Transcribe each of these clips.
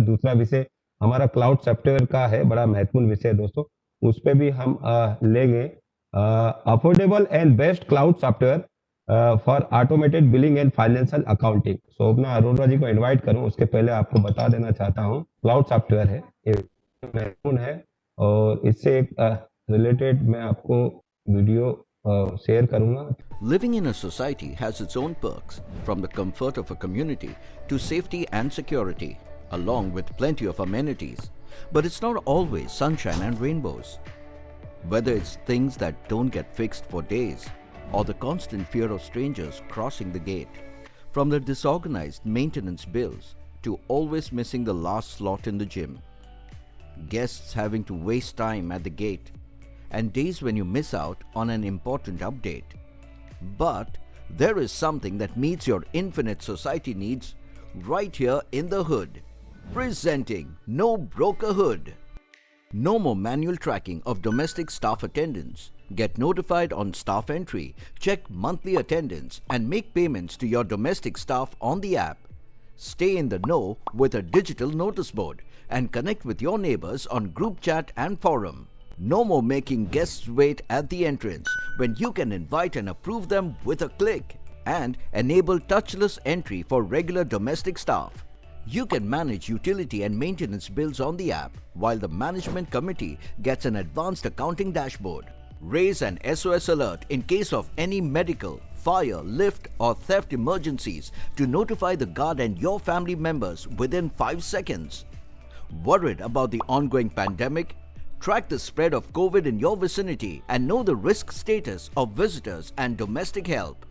दूसरा विषय हमारा क्लाउड सॉफ्टवेयर का है, बड़ा महत्वपूर्ण विषय है दोस्तों। उस पे भी हम लेंगे affordable and best cloud software for automated billing and financial accounting. Shobhana Arora ji को इनवाइट करूं उसके पहले आपको बता देना चाहता हूं, क्लाउड सॉफ्टवेयर है, ये महत्वपूर्ण है। और इससे एक रिलेटेड मैं आपको वीडियो शेयर करूंगा। Living in a society has its own perks, from the comfort of a community to safety and security, along with plenty of amenities. But it's not always sunshine and rainbows. Whether it's things that don't get fixed for days, or the constant fear of strangers crossing the gate, from the disorganized maintenance bills to always missing the last slot in the gym, guests having to waste time at the gate, and days when you miss out on an important update. But there is something that meets your infinite society needs right here in the hood. Presenting No Broker Hood. No more manual tracking of domestic staff attendance. Get notified on staff entry, check monthly attendance, and make payments to your domestic staff on the app. Stay in the know with a digital notice board and connect with your neighbors on group chat and forum. No more making guests wait at the entrance when you can invite and approve them with a click, and enable touchless entry for regular domestic staff. You can manage utility and maintenance bills on the app, while the management committee gets an advanced accounting dashboard. Raise an SOS alert in case of any medical, fire, lift or theft emergencies to notify the guard and your family members within 5 seconds. Worried about the ongoing pandemic? Track the spread of COVID in your vicinity and know the risk status of visitors and domestic help.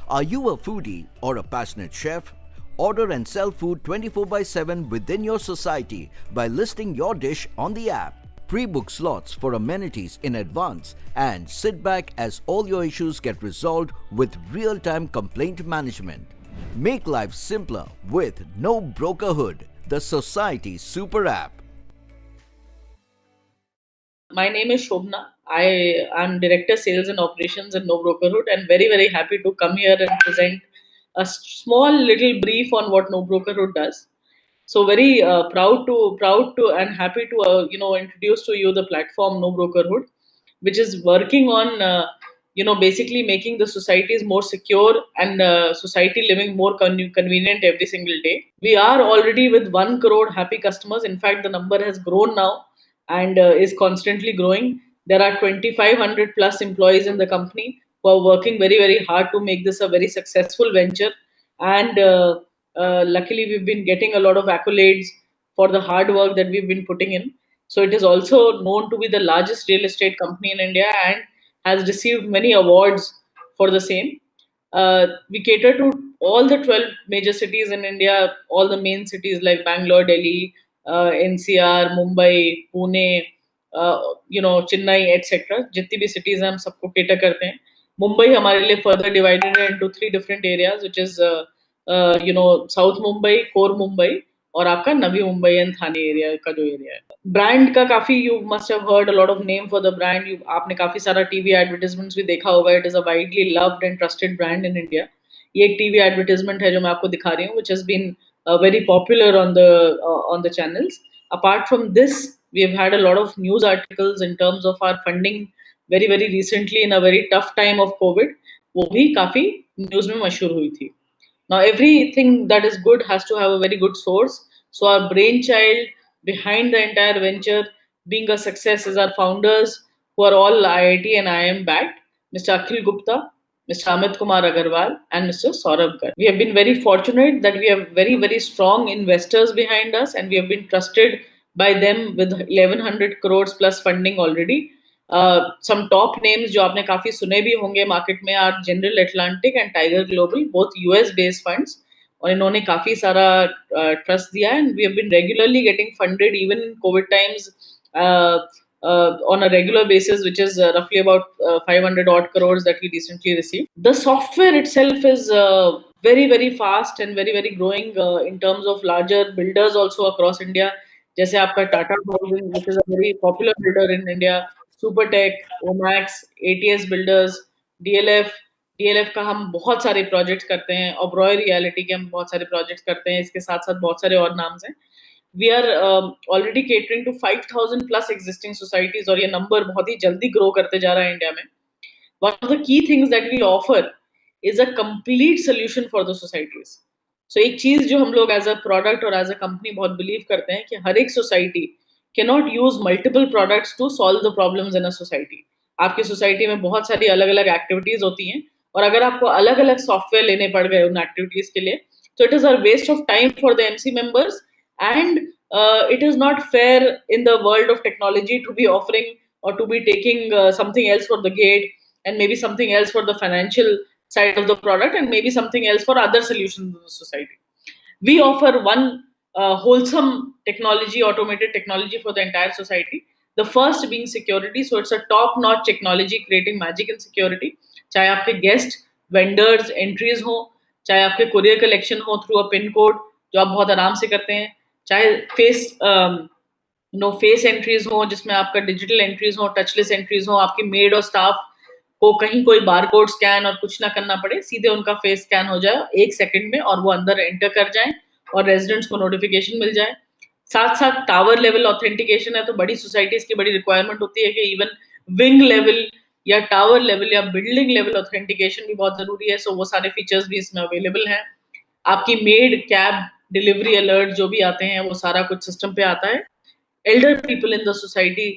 Are you a foodie or a passionate chef? Order and sell food 24/7 within your society by listing your dish on the app. Pre-book slots for amenities in advance and sit back as all your issues get resolved with real-time complaint management. Make life simpler with No Broker Hood, the society super app. My name is Shobna. I am Director Sales and Operations in No Broker Hood, and very happy to come here and present a small little brief on what No Broker Hood does. So very proud to and happy to introduce to you the platform No Broker Hood, which is working on basically making the societies more secure and society living more convenient every single day. We are already with 1 crore happy customers. In fact, the number has grown now and is constantly growing. There are 2,500 plus employees in the company who are working very hard to make this a very successful venture. And luckily, we've been getting a lot of accolades for the hard work that we've been putting in. So it is also known to be the largest real estate company in India and has received many awards for the same. We cater to all the 12 major cities in India, all the main cities like Bangalore, Delhi, NCR, Mumbai, Pune, Chennai, etc. जितनी भी cities हैं हम सबको cater करते हैं. Mumbai हमारे लिए further divided into 3 different areas, which is South Mumbai, Core Mumbai और आपका Navi Mumbai and Thane area का जो एरिया है. ब्रांड का काफी you must have heard a lot of name for the brand. आपने काफी सारा टीवी एडवर्टाइजमेंट्स भी देखा होगा. It is a widely loved and trusted brand in India. ये एक टीवी एडवर्टाइजमेंट है जो मैं आपको दिखा रही हूँ, which has been very popular on the channels. Apart from this, we have had a lot of news articles in terms of our funding very recently in a very tough time of COVID. वो भी काफी news में मशहूर हुई थी. Now, everything that is good has to have a very good source. So, our brainchild behind the entire venture being a success is our founders, who are all IIT and IIM backed, Mr. Akhil Gupta, Mr. Amit Kumar Agarwal, and Mr. Saurabh Garg. We have been very fortunate that we have very strong investors behind us, and we have been trusted by them with 1100 crores plus funding already. Some top names जो आपने काफी सुने भी होंगे market में are General Atlantic and Tiger Global, both US based funds, और इन्होंने काफी सारा ट्रस्ट दिया है. And we have been regularly getting funded even in Covid times on a regular basis, which is roughly about 500 odd crores that we recently received. The software itself is very fast and very growing in terms of larger builders also across India. जैसे आपका Tata housing, which is a very popular builder in India, Supertech, Omax, ATS Builders, DLF. DLF का हम बहुत सारे projects करते हैं. Oberoi Realty के हम बहुत सारे प्रोजेक्ट्स करते हैं. इसके साथ साथ बहुत सारे और नाम्स हैं. We are already catering to 5,000 plus existing societies, और ये नंबर बहुत ही जल्दी ग्रो करते जा रहा है इंडिया में. One of the key things that we offer is a complete solution for the societies. So एक चीज जो हम लोग एज अ प्रोडक्ट और एज अ कंपनी बहुत बिलीव करते हैं कि हर एक society cannot use multiple products to solve the problems in a society. आपकी सोसाइटी में बहुत सारी अलग अलग एक्टिविटीज होती हैं, और अगर आपको अलग अलग सॉफ्टवेयर लेने पड़ गए उन एक्टिविटीज के लिए, तो it is a waste of time for the MC members, and it is not fair in the world of technology to be offering or to be taking something else for the gate, and maybe something else for the financial side of the product, and maybe something else for other solutions in the society. We offer one wholesome technology, automated technology for the entire society. The first being security. So it's a top notch technology creating magic in security. चाहे आपके guest vendors entries हो, चाहे आपके courier collection हो through a pin code जो आप बहुत आराम से करते हैं, चाहे फेस एंट्रीज हो जिसमें आपका डिजिटल एंट्रीज हो, टचलेस एंट्रीज हो, आपकी मेड और स्टाफ को कहीं कोई बारकोड स्कैन और कुछ ना करना पड़े, सीधे उनका फेस स्कैन हो जाए 1 सेकंड में और वो अंदर एंटर कर जाए और रेजिडेंट्स को नोटिफिकेशन मिल जाए. साथ साथ टावर लेवल ऑथेंटिकेशन है, तो बड़ी सोसाइटीज की बड़ी रिक्वायरमेंट होती है कि इवन विंग लेवल या टावर लेवल या बिल्डिंग लेवल ऑथेंटिकेशन भी बहुत जरूरी है. सो वो सारे फीचर्स भी इसमें अवेलेबल हैं. आपकी मेड कैब डिलीवरी अलर्ट जो भी आते हैं वो सारा कुछ सिस्टम पे आता है. Elder people in the society,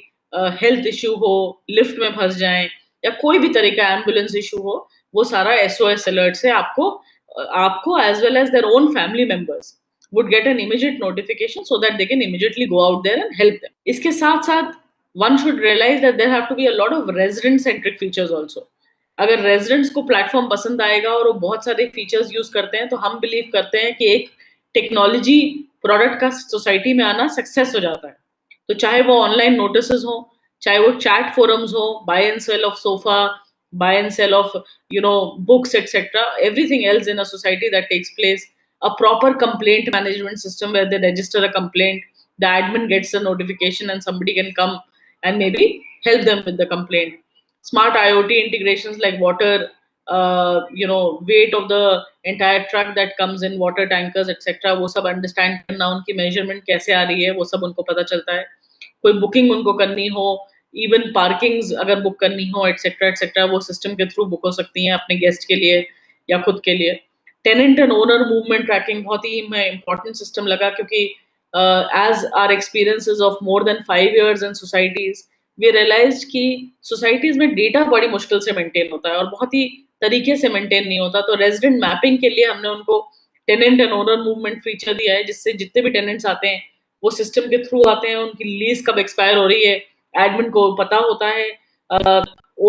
health issue हो, लिफ्ट में फंस जाएं या कोई भी तरह का एम्बुलेंस इशू हो, वो सारा एसओएस अलर्ट से आपको as well as their own family members would get an immediate notification so that they can immediately go out there and help them. इसके साथ साथ one should realize that there have to be a lot of resident centric features also. अगर residents को platform पसंद आएगा और वो बहुत सारे फीचर्स यूज करते हैं, तो हम बिलीव करते हैं कि एक टेक्नोलॉजी प्रोडक्ट का सोसाइटी में आना सक्सेस हो जाता है. तो चाहे वो ऑनलाइन नोटिसेस हो, चाहे वो चैट फोरम्स हो, buy and sell of sofa, buy and sell of books, etc., everything else in a society that takes place, a proper complaint management system where they register a complaint, the admin gets a notification and somebody can come and maybe help them with the complaint. Smart IoT integrations like water, weight of the entire truck that comes in, water tankers, etc., वो सब understand करना, उनकी measurement कैसे आ रही है वो सब उनको पता चलता है. कोई बुकिंग उनको करनी हो, इवन पार्किंग्स अगर बुक करनी हो, एटसेट्रा एटसेट्रा, वो सिस्टम के थ्रू बुक हो सकती हैं अपने गेस्ट के लिए या खुद के लिए. Tenant and owner movement tracking बहुत ही इंपॉर्टेंट सिस्टम लगा, क्योंकि as our experiences of more than 5 years in societies, we realise कि सोसाइटीज में डेटा बड़ी मुश्किल से मेंटेन होता है और बहुत ही तरीके से मेंटेन नहीं होता. तो रेजिडेंट मैपिंग के लिए हमने उनको tenant and owner movement feature दिया है, जिससे जितने भी टेनेंट्स आते हैं वो सिस्टम के थ्रू आते हैं, उनकी लीज कब एक्सपायर हो रही है एडमिन को पता होता है,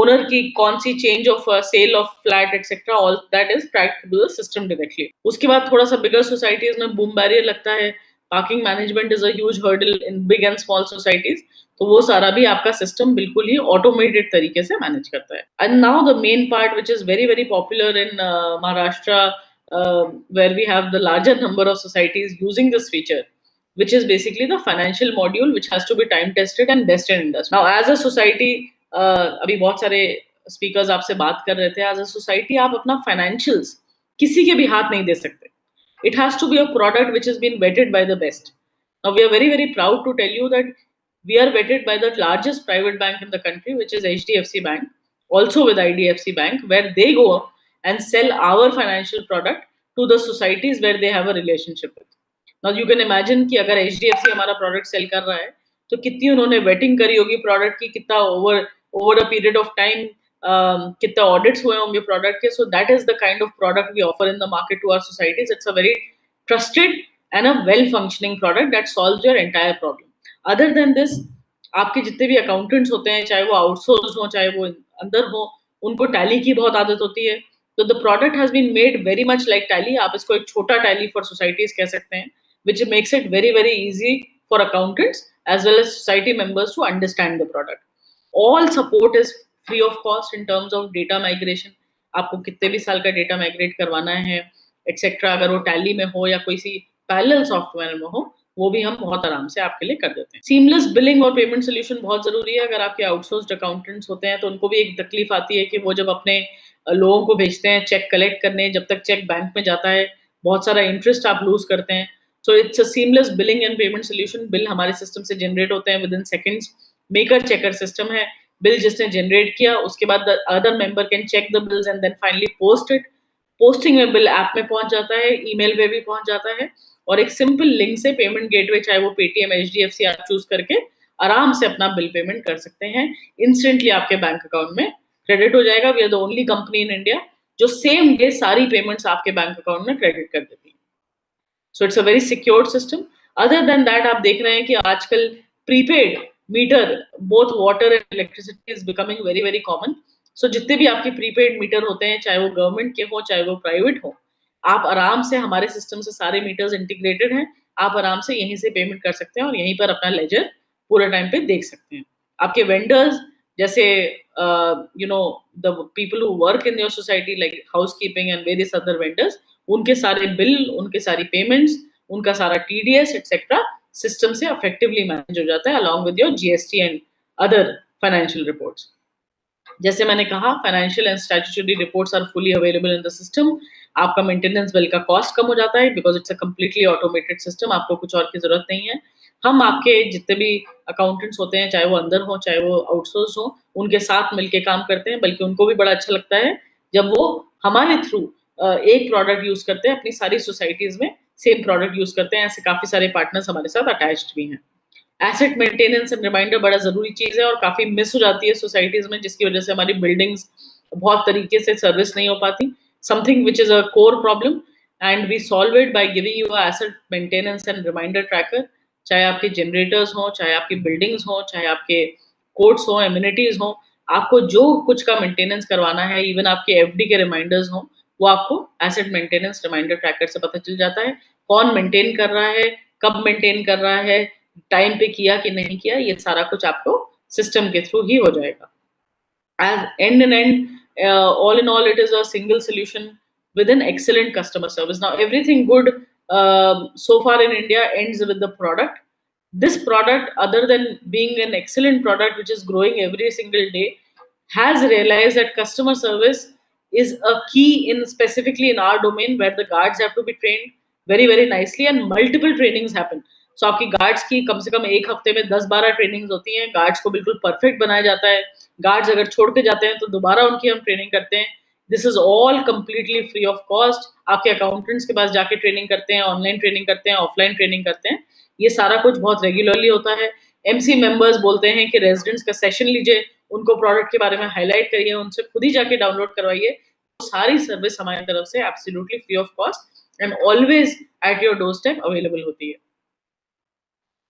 ओनर की कौन सी change of sale of flat etcetera, all that is tracked to the system directly. उसके बाद थोड़ा सा बिगर सोसाइटीज में बूम बैरियर लगता है, parking management is a huge hurdle in big and small societies, तो वो सारा भी आपका सिस्टम बिल्कुल ही ऑटोमेटेड तरीके से मैनेज करता है. And now the main part which is very very popular in Maharashtra, where we have the larger number of societies using this feature, which is basically the financial module which has to be time tested and best in industry. Now as a society, अभी बहुत सारे speakers आपसे बात कर रहे थे, as a society आप अपना financials किसी के भी हाथ नहीं दे सकते. It has to be a product which has been vetted by the best. Now we are very very proud to tell you that we are vetted by the largest private bank in the country, which is HDFC Bank, also with IDFC Bank, where they go and sell our financial product to the societies where they have a relationship with. Now you can imagine कि अगर HDFC हमारा product cell कर रहा है तो कितनी उन्होंने waiting करी होगी प्रोडक्ट की, कितना over a period of time कितना ऑडिट्स हुए होंगे प्रोडक्ट के. So that is the kind of product we offer in the market to our societies. It's a very trusted and a well functioning product that solves your entire problem. Other than this, आपके जितने भी accountants होते हैं, चाहे वो outsource हो चाहे वो अंदर हो, उनको टैली की बहुत आदत होती है. तो the product has been made very much like Tally. आप इसको एक छोटा टैली फॉर सोसाइटीज कह सकते हैं, which makes it very very easy for accountants as well as society members to understand the product. All support is free of cost in terms of data migration. आपको कितने भी साल का data migrate करवाना है एक्सेट्रा, अगर वो tally में हो या कोई सी पैरेलल सॉफ्टवेयर में हो, वो भी हम बहुत आराम से आपके लिए कर देते हैं. सीमलेस बिलिंग और पेमेंट सोल्यूशन बहुत जरूरी है. अगर आपके आउटसोर्स्ड अकाउंटेंट्स होते हैं तो उनको भी एक तकलीफ आती है कि वो जब अपने लोगों को भेजते हैं चेक कलेक्ट करने, जब तक चेक बैंक में जाता है बहुत सारा इंटरेस्ट आप लूज करते हैं. So it's a seamless billing and payment solution. Bill हमारे सिस्टम से जनरेट होते हैं within seconds. Maker checker system है। बिल जिसने जनरेट किया उसके बाद the other member can check the bills and then finally post it. Posting में बिल ऐप में पहुंच जाता है, ईमेल पे भी पहुंच जाता है, और एक सिंपल लिंक से पेमेंट गेटवे, चाहे वो पेटीएम, एचडीएफसी, आप चूज करके आराम से अपना बिल पेमेंट कर सकते हैं। इंस्टेंटली आपके बैंक अकाउंट में क्रेडिट हो जाएगा। We are the only company in India जो सेम डे सारी पेमेंट्स आपके बैंक अकाउंट में क्रेडिट कर देती है। So it's a very secured system. Other than that आप देख रहे हैं कि आजकल prepaid meter both water and electricity is becoming very very common. So जितने भी आपके प्रीपेड मीटर होते हैं, चाहे वो गवर्नमेंट के हो चाहे वो प्राइवेट हो, आप आराम से हमारे सिस्टम से सारे मीटर्स इंटीग्रेटेड हैं। आप आराम से यहीं से पेमेंट कर सकते हैं और यहीं पर अपना लेजर पूरे टाइम पे देख सकते हैं। आपके वेंडर्स जैसे the people who work in your society like housekeeping and various other vendors, उनके सारे बिल, उनके सारी पेमेंट्स, उनका सारा टीडीएस एक्सेट्रा सिस्टम से इफेक्टिवली मैनेज हो जाता है along with your GST and other financial reports. जैसे मैंने कहा, financial and statutory reports are fully available in the system. आपका मेंटेनेंस बिल का कॉस्ट कम हो जाता है because it's a completely automated system. आपको कुछ और की जरूरत नहीं है। हम आपके जितने भी अकाउंटेंट्स होते हैं, चाहे वो अंदर हो चाहे वो आउटसोर्स हो, उनके साथ मिलके काम करते हैं। बल्कि उनको भी बड़ा अच्छा लगता है जब वो हमारे थ्रू एक प्रोडक्ट यूज करते हैं, अपनी सारी सोसाइटीज में सेम प्रोडक्ट यूज करते हैं। ऐसे काफी सारे पार्टनर्स हमारे साथ अटैच्ड भी हैं। एसेट मेंटेनेंस एंड रिमाइंडर बड़ा ज़रूरी चीज़ है और काफ़ी मिस हो जाती है सोसाइटीज़ में, जिसकी वजह से हमारी बिल्डिंग्स बहुत तरीके से सर्विस नहीं हो पाती। Something which is a core problem and we solve it by giving you a asset maintenance and reminder tracker. चाहे आपके जनरेटर्स हों, चाहे आपकी बिल्डिंग्स हों, चाहे आपके कोर्ट्स हों, एमिनिटीज़ हों, आपको जो कुछ का मेंटेनेंस करवाना है, इवन आपके एफडी के रिमाइंडर्स हों, वो आपको एसेट मेंटेनेंस रिमाइंडर ट्रैकर से पता चल जाता है। कौन मेंटेन कर रहा है, कब मेंटेन कर रहा है, टाइम पे किया कि नहीं किया, ये सारा कुछ आपको सिस्टम के थ्रू ही हो जाएगा। As end and end, all in all, it is a single solution with an excellent customer service. Now, everything good so far in India ends with the product. This product, other than being an excellent product which is growing every single day, has realized that customer service is a key in specifically in our domain where the guards have to be trained very very nicely and multiple trainings happen. So आपकी guards की कम से कम एक हफ्ते में 10-12 trainings होती हैं। Guards को बिल्कुल परफेक्ट बनाया जाता है। गार्ड्स अगर छोड़ के जाते हैं तो दोबारा उनकी हम ट्रेनिंग करते हैं। This is all completely free of cost. आपके अकाउंटेंट्स के पास जाके ट्रेनिंग करते हैं, ऑनलाइन ट्रेनिंग करते हैं, ऑफलाइन ट्रेनिंग करते हैं। ये सारा कुछ बहुत रेगुलरली होता है। एमसी मेंबर्स बोलते हैं कि रेजिडेंट्स का सेशन लीजिए, उनको प्रोडक्ट के बारे में हाईलाइट करिए, उनसे खुद ही जाके डाउनलोड करवाइए। सारी सर्विस हमारी तरफ से absolutely free of cost and always at your door step available होती है।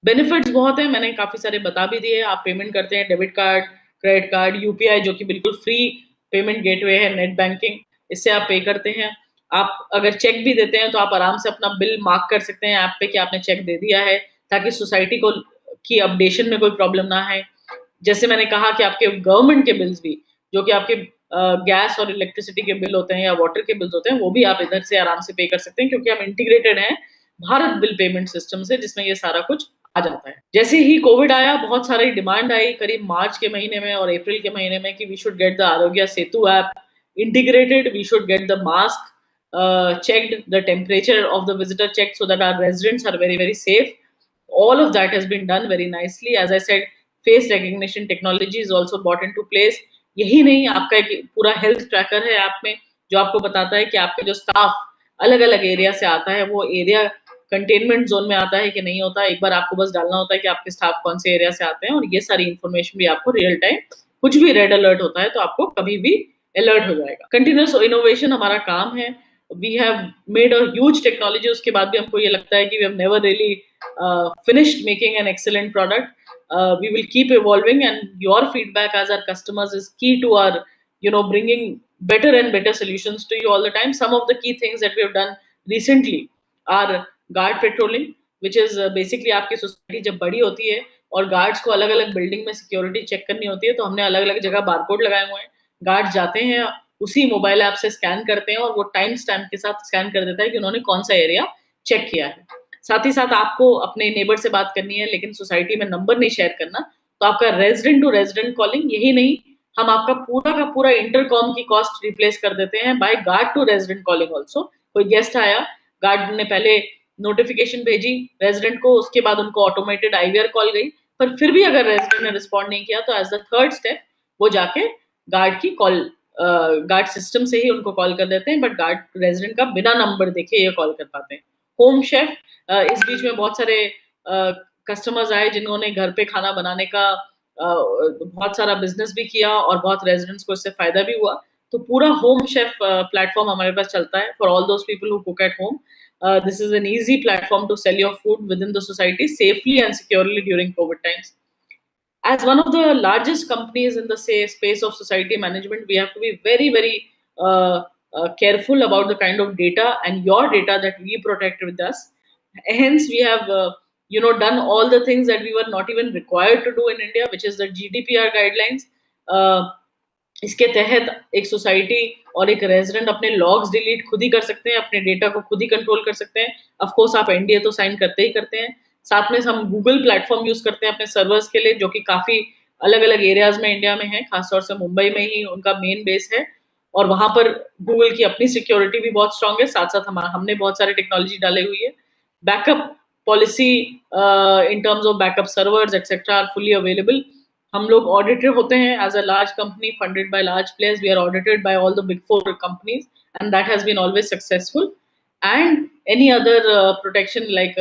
बेनिफिट्स बहुत हैं, मैंने काफ़ी सारे बता भी दिए। आप पेमेंट करते हैं debit card, credit card, UPI जो कि बिल्कुल फ्री पेमेंट गेटवे है, नेट बैंकिंग, इससे आप पे करते हैं। आप अगर चेक भी देते हैं तो आप आराम से अपना बिल मार्क कर सकते हैं ऐप पे कि आपने चेक दे दिया है, ताकि सोसाइटी को की अपडेशन में कोई प्रॉब्लम ना है। जैसे मैंने कहा कि आपके गवर्नमेंट के बिल्स भी, जो कि आपके गैस और इलेक्ट्रिसिटी के बिल होते हैं या वाटर के बिल्स होते हैं, वो भी आप इधर से आराम से पे कर सकते हैं क्योंकि हम इंटीग्रेटेड हैं भारत बिल पेमेंट सिस्टम से, जिसमें ये सारा कुछ आ जाता है। जैसे ही कोविड आया, बहुत सारी डिमांड आई करीब मार्च के महीने में और अप्रैल के महीने में कि we should get the Aarogya Setu app integrated, we should get the mask checked, the temperature of the visitor checked so that our residents are very very safe. All of that has been done very nicely. As I said, face recognition technology is also brought into place. यही नहीं, आपका एक पूरा health tracker है app में जो आपको बताता है कि आपके जो स्टाफ अलग अलग एरिया से आता है, वो एरिया कंटेनमेंट जोन में आता है कि नहीं होता। एक बार आपको बस डालना होता है कि आपके स्टाफ कौन से एरिया से आते हैं और ये सारी इन्फॉर्मेशन भी आपको रियल टाइम, कुछ भी रेड अलर्ट होता है तो आपको कभी भी अलर्ट हो जाएगा। कंटिन्यूअस इनोवेशन हमारा काम है। We have made a huge technology, उसके बाद भी हमको ये लगता है कि we have never really finished making an excellent product. We will keep evolving, and your feedback as our customers is key to our, bringing better and better solutions to you all the time. Some of the key things that we have done recently are guard patrolling, which is basically आपकी society जब बड़ी होती है और guards को अलग अलग building में सिक्योरिटी चेक करनी होती है, तो हमने अलग अलग जगह बारकोड लगाए हुए हैं। गार्ड्स जाते हैं, उसी मोबाइल ऐप से स्कैन करते हैं और वो टाइम स्टैम्प के साथ स्कैन कर देता है कि उन्होंने कौन सा एरिया चेक किया है। साथ ही साथ आपको अपने नेबर से बात करनी है लेकिन सोसाइटी में नंबर नहीं शेयर करना, तो आपका रेजिडेंट टू रेजिडेंट कॉलिंग, यही नहीं, हम आपका पूरा का पूरा इंटरकॉम की कॉस्ट रिप्लेस कर देते हैं by guard to resident calling also. कोई गेस्ट आया, गार्ड ने पहले नोटिफिकेशन भेजी रेजिडेंट को, उसके बाद उनको ऑटोमेटेड आईवीआर कॉल गई, पर फिर भी अगर रेजिडेंट ने रिस्पॉन्ड नहीं किया तो एज द थर्ड स्टेप वो जाके गार्ड की कॉल, गार्ड सिस्टम से ही उनको कॉल कर देते हैं, बट गार्ड रेजिडेंट का बिना नंबर देखे ये कॉल कर पाते हैं। होम शेफ, इस बीच में बहुत सारे कस्टमर्स आए जिन्होंने घर पे खाना बनाने का बहुत सारा बिजनेस भी किया और बहुत रेजिडेंट्स को इससे फायदा भी हुआ। तो पूरा होम शेफ प्लेटफॉर्म हमारे पास चलता है for all those people who cook at home. This is an easy platform to sell your food within the society safely and securely during COVID times. As one of the largest companies in the space of society management, we have to be very, very careful about the kind of data and your data that we protect with us. Hence, we have done all the things that we were not even required to do in India, which is the GDPR guidelines. इसके तहत एक society और एक resident अपने logs delete खुद ही कर सकते हैं, अपने डेटा को खुद ही कंट्रोल कर सकते हैं। ऑफ कोर्स आप एनडीए तो साइन करते ही करते हैं, साथ में हम गूगल प्लेटफॉर्म यूज करते हैं अपने सर्वर्स के लिए, जो कि काफी अलग अलग एरियाज में इंडिया में है, खासतौर से मुंबई में ही उनका मेन बेस है, और वहां पर गूगल की अपनी सिक्योरिटी भी बहुत स्ट्रांग है। साथ साथ हमने बहुत सारे टेक्नोलॉजी डाले हुई है। Backup policy in terms of backup servers etcetera are fully available. हम लोग ऑडिटेड होते हैं as a large company funded by large players, we are audited by all the big 4 companies and that has been always successful. And any other protection like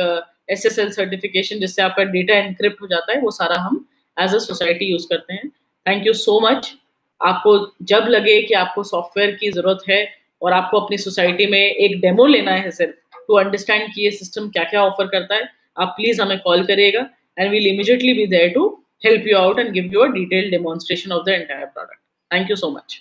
SSL certification, जिससे आपका data encrypt हो जाता है, वो सारा हम as a society use करते हैं। Thank you so much. आपको जब लगे कि आपको सॉफ्टवेयर की जरूरत है और आपको अपनी सोसाइटी में एक डेमो लेना है सिर्फ टू अंडरस्टैंड कि ये सिस्टम क्या क्या ऑफर करता है, आप प्लीज हमें कॉल करिएगा and we'll immediately be there to help you out and give you a detailed demonstration of the entire product. Thank you so much.